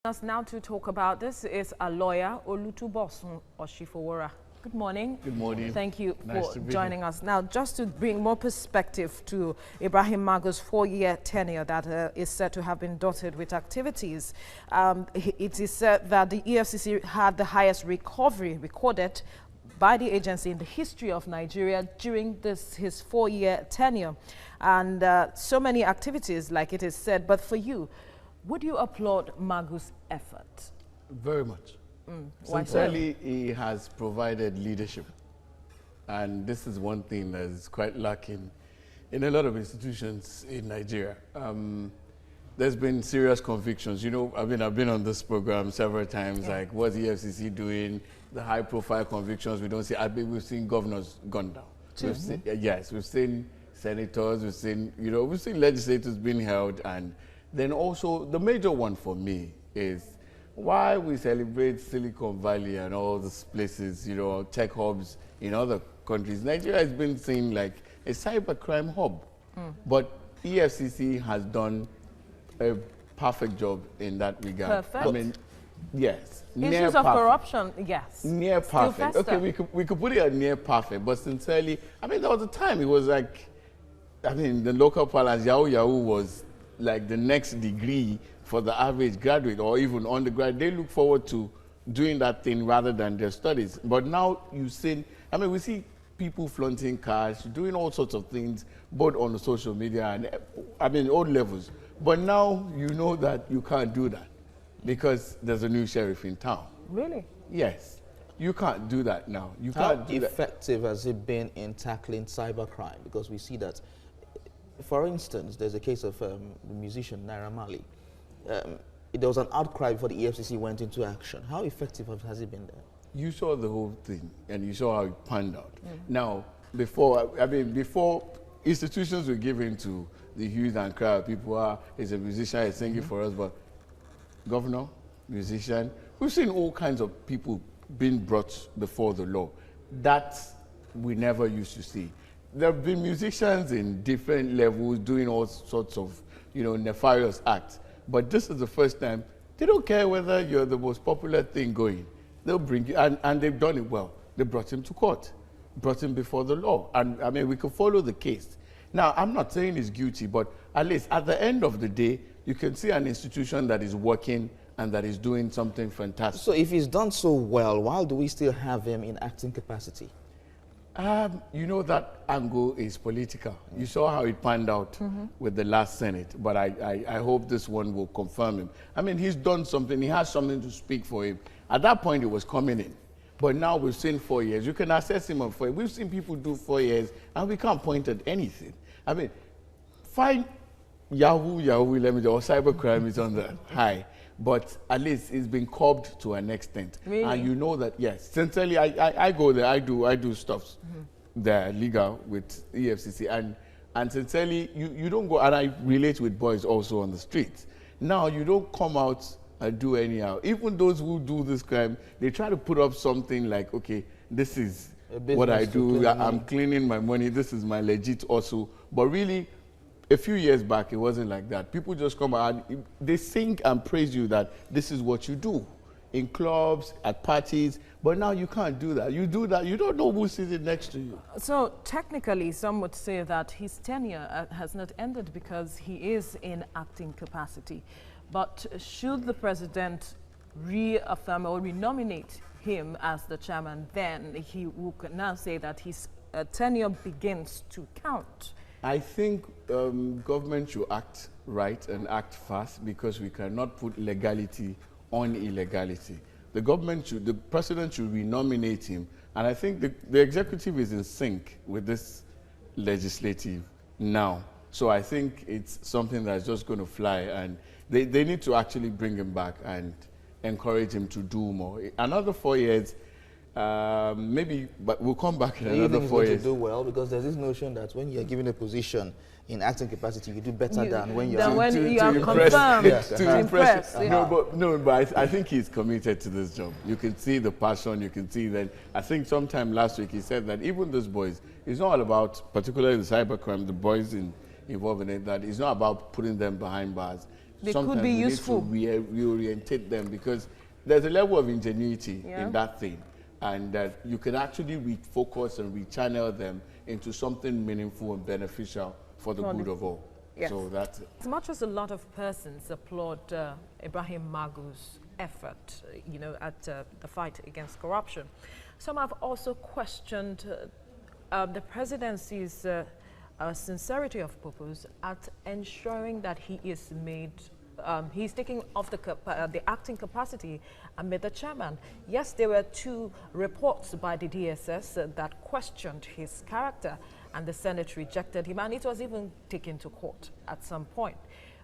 Us now to talk about this is a lawyer, Bosun Osifowora. Good morning. Good morning. Thank you Nice for joining us. Now, just to bring more perspective to Ibrahim Magu's 4-year tenure that is said to have been dotted with activities, it is said that the EFCC had the highest recovery recorded by the agency in the history of Nigeria during his 4-year tenure. And so many activities, like it is said. But for you, would you applaud Magu's effort? Very much. Sincerely, he has provided leadership. And this is one thing that is quite lacking in a lot of institutions in Nigeria. There's been serious convictions. You know, I've been on this program several times, like what's the EFCC doing, the high profile convictions we don't see. We've seen governors gone down. We've seen, yes, we've seen senators, we've seen legislators being held, and then also the major one for me is why we celebrate Silicon Valley and all these places, tech hubs in other countries. Nigeria has been seen like a cybercrime hub, but EFCC has done a perfect job in that regard. Perfect. I mean, yes. Issues of corruption, yes. Near perfect. Okay, we could put it at near perfect, but sincerely, there was a time it was like, the local parlance, Yahoo was like the next degree for the average graduate or even undergrad. They look forward to doing that thing rather than their studies. But now we see people flaunting cash, doing all sorts of things, both on the social media and, all levels. But now you know that you can't do that because there's a new sheriff in town. Really? Yes. You can't do that now. How effective has it been in tackling cybercrime? Because we see that, for instance, there's a case of the musician Naira Marley. There was an outcry before the EFCC went into action. How effective has it been there? You saw the whole thing, and you saw how it panned out. Now, before institutions were given to the hues and crowd, people he's a musician, he's singing for us, but governor, musician, we've seen all kinds of people being brought before the law. That we never used to see. There have been musicians in different levels doing all sorts of, nefarious acts. But this is the first time. They don't care whether you're the most popular thing going. They'll bring you, and they've done it well. They brought him to court, brought him before the law. And we could follow the case. Now, I'm not saying he's guilty, but at least at the end of the day, you can see an institution that is working and that is doing something fantastic. So if he's done so well, why do we still have him in acting capacity? That angle is political. You saw how it panned out with the last Senate, but I hope this one will confirm him. He's done something. He has something to speak for him. At that point, it was coming in. But now we've seen 4 years. You can assess him on 4 years. We've seen people do 4 years, and we can't point at anything. Fine, Yahoo, or cybercrime is on the high. But at least it's been curbed to an extent. Really? And you know that, yes. Sincerely, I go there, I do stuff there legal with EFCC. And sincerely, you don't go, and I relate with boys also on the streets. Now, you don't come out and do anyhow. Even those who do this crime, they try to put up something like, okay, this is what I do. I'm cleaning my money. This is my legit also. But really, a few years back, it wasn't like that. People just come out and they sing and praise you that this is what you do in clubs, at parties. But now you can't do that. You do that, you don't know who's sitting next to you. So technically, some would say that his tenure has not ended because he is in acting capacity. But should the president reaffirm or renominate him as the chairman, then he will now say that his tenure begins to count. I think government should act right and act fast because we cannot put legality on illegality. The president should renominate him. And I think the executive is in sync with this legislative now. So I think it's something that's just going to fly. And they need to actually bring him back and encourage him to do more. Another 4 years, maybe, but we'll come back in another 4 years. To do well, because there's this notion that when you're given a position in acting capacity, you do better than when you're confirmed to impress. But I think he's committed to this job. You can see the passion. You can see that. I think sometime last week he said that even those boys, it's not all about, particularly the cybercrime, the boys involved in it. That it's not about putting them behind bars. They sometimes could be we useful. need to reorientate them, because there's a level of ingenuity in that thing, and that you can actually refocus and rechannel them into something meaningful and beneficial for the good of all. Yes. So that's it. As much as a lot of persons applaud Ibrahim Magu's effort, at the fight against corruption, some have also questioned the presidency's sincerity of purpose at ensuring that he is made, he's taking off the acting capacity and made the chairman. Yes, there were 2 reports by the DSS that questioned his character, and the Senate rejected him, and it was even taken to court at some point.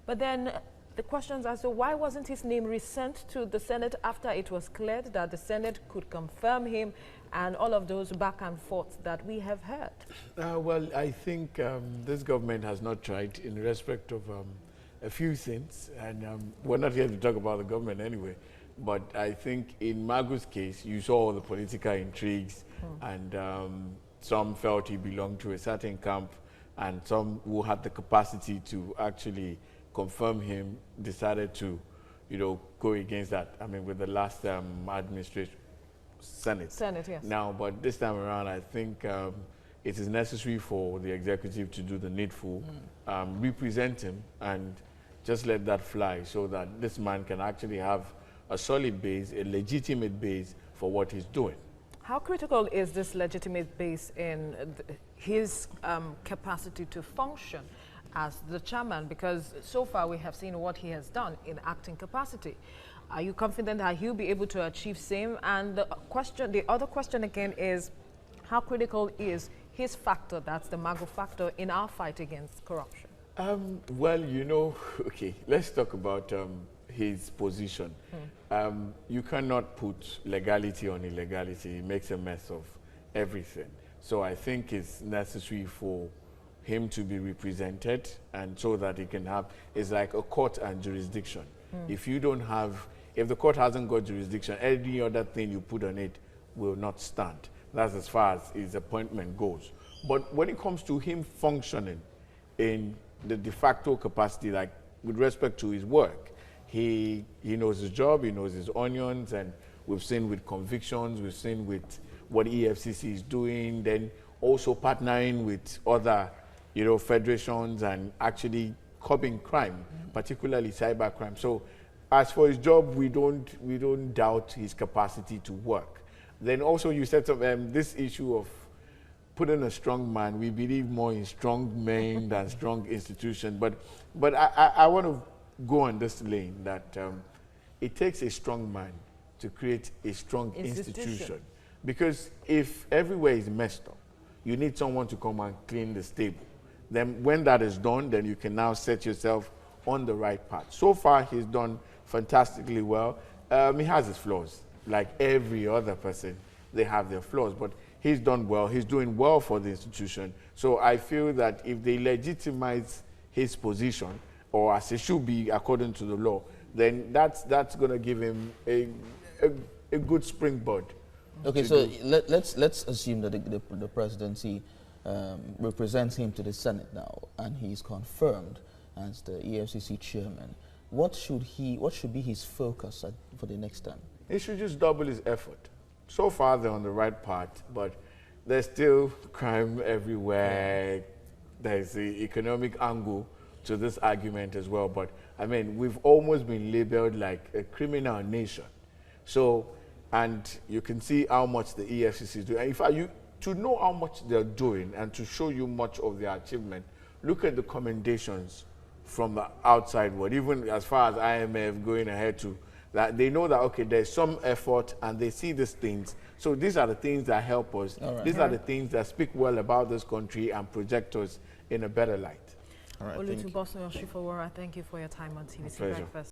But then the questions are, so why wasn't his name resent to the Senate after it was cleared that the Senate could confirm him, and all of those back and forth that we have heard? Well, I think this government has not tried in respect of a few things, and we're not here to talk about the government anyway, but I think in Magu's case, you saw all the political intrigues, and some felt he belonged to a certain camp, and some who had the capacity to actually confirm him decided to, go against that. I mean, with the last administration, Senate, yes. Now, but this time around, I think it is necessary for the executive to do the needful, represent him, and just let that fly, so that this man can actually have a solid base, a legitimate base for what he's doing. How critical is this legitimate base in his capacity to function as the chairman? Because so far we have seen what he has done in acting capacity. Are you confident that he'll be able to achieve same? And the other question again is, how critical is his factor, that's the Magu factor, in our fight against corruption? Well, okay, let's talk about his position. You cannot put legality on illegality. It makes a mess of everything. So I think it's necessary for him to be represented, and so that he can have, it's like a court and jurisdiction. If you don't have, if the court hasn't got jurisdiction, any other thing you put on it will not stand. That's as far as his appointment goes. But when it comes to him functioning in the de facto capacity, like with respect to his work, he knows his job, he knows his onions, and we've seen with convictions, we've seen with what EFCC is doing, then also partnering with other, federations and actually curbing crime, particularly cyber crime. So as for his job, we don't doubt his capacity to work. Then also you said this issue of putting a strong man, we believe more in strong men than strong institutions. But I want to go on this lane that it takes a strong man to create a strong institution. Because if everywhere is messed up, you need someone to come and clean the stable. Then when that is done, then you can now set yourself on the right path. So far, he's done fantastically well. He has his flaws. Like every other person, they have their flaws. But he's done well. He's doing well for the institution. So I feel that if they legitimize his position, or as it should be according to the law, then that's going to give him a good springboard. Okay, so let's assume that the presidency represents him to the Senate now, and he's confirmed as the EFCC chairman. What should be his focus for the next term? He should just double his effort. So far, they're on the right path, but there's still crime everywhere. There's the economic angle to this argument as well. But I mean, we've almost been labeled like a criminal nation. So, and you can see how much the EFCC is doing. And in fact, to know how much they're doing and to show you much of their achievement, look at the commendations from the outside world, even as far as IMF going ahead to that. They know that, okay, there's some effort and they see these things. So these are the things that help us. Right. These are the things that speak well about this country and project us in a better light. All right, Barrister Bosun Osifowora, thank you for your time on TVC Breakfast.